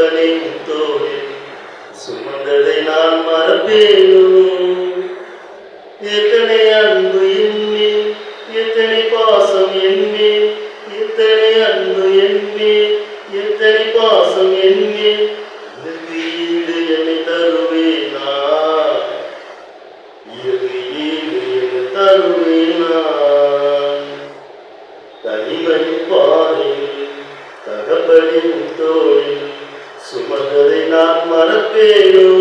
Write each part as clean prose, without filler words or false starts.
தகப்பனை தோளில் சுமந்ததை நான் மறப்பேனோ? எத்தனை அன்பு என்மேல், எத்தனை பாசம் என்மேல், எத்தனை அன்பு என்மேல், எத்தனை பாசம் என்மேல். இதற்கு ஈடு என்னை தருவேனா? இதற்கு ஈடு என்னை தருவேனா? தனிமையின் பாதையில் தகப்பனின் தோளில் சுமந்ததை நான் மறப்பேனோ?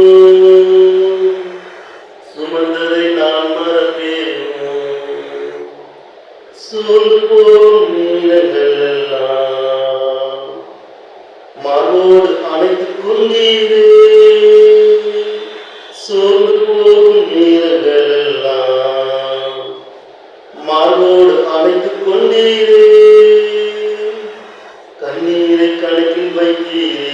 சுமந்ததை நான் மறப்பேனோ? சோர்ந்து போகும் நீளங்கள் எல்லாம் மார்போடு அணைத்துக் கொண்டீரே. சோர்ந்து போகும் நீளங்கள் எல்லாம் மார்போடு அணைத்துக் கொண்டீரே. கண்ணீரை கணக்கில் வைத்தீரே,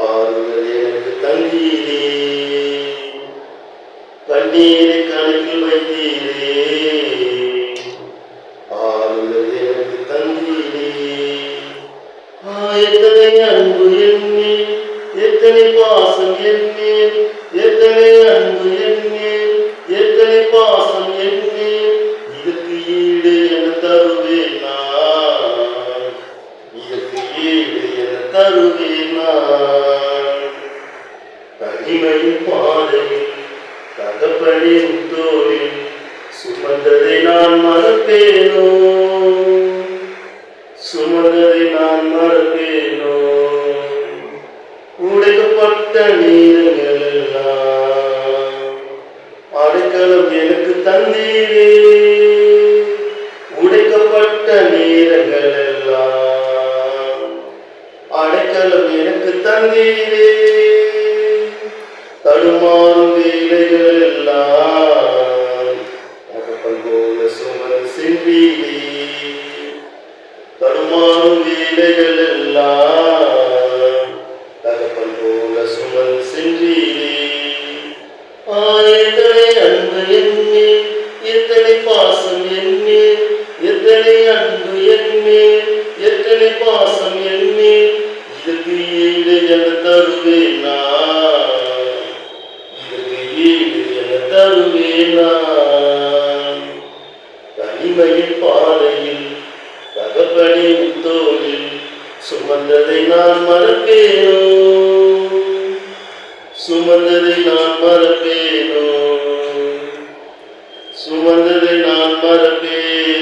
ஆறுதல் எனக்கு தந்தீரே. கண்ணீரை கணக்கில் வைத்தீரே, ஆறுதல் எனக்கு தந்தீரே. எத்தனை அன்பு என்மேல், எத்தனை பாசம் என்மேல், எத்தனை அன்பு என்மேல், எத்தனை பாசம் என்மேல். இதற்கு ஈடு என தருவேனா? இதற்கு ஈடு என தருவேனா? தனிமையின் பாதையில் தகப்பனின் தோளில் சுமந்ததை நான் மறப்பேனோ? சுமந்ததை நான் மறப்பேனோ? உடைக்கப்பட்ட நீரங்கள் எல்லாம் அடைக்கலம் எனக்கு தந்தீரே. உடைக்கப்பட்ட நீரங்கள் எல்லாம் அடைக்கலம் எனக்கு தந்தீரே. தடுமாறும் வேலைகள் எல்லாம் தகப்பன் போல சுமந்து சென்றீரே. தடுமாறும் வேலைகள் எல்லாம் தகப்பன் போல சுமந்து சென்றீரே. எத்தனை அன்பு என்மேல், எத்தனை பாசம் என்மேல், எத்தனை அன்பு என்மேல், எத்தனை பாசம் என்மேல். இதற்கு ஈடு என தருவேனா? இதற்கு ஈடு என தருவேனா? தனிமையின் பாதையில் தகப்பனின் தோளில் சுமந்ததை நான் மறப்பேனோ? சுமந்ததை நான் மறப்பேனோ? சுமந்ததை நான் மறப்பேனோ?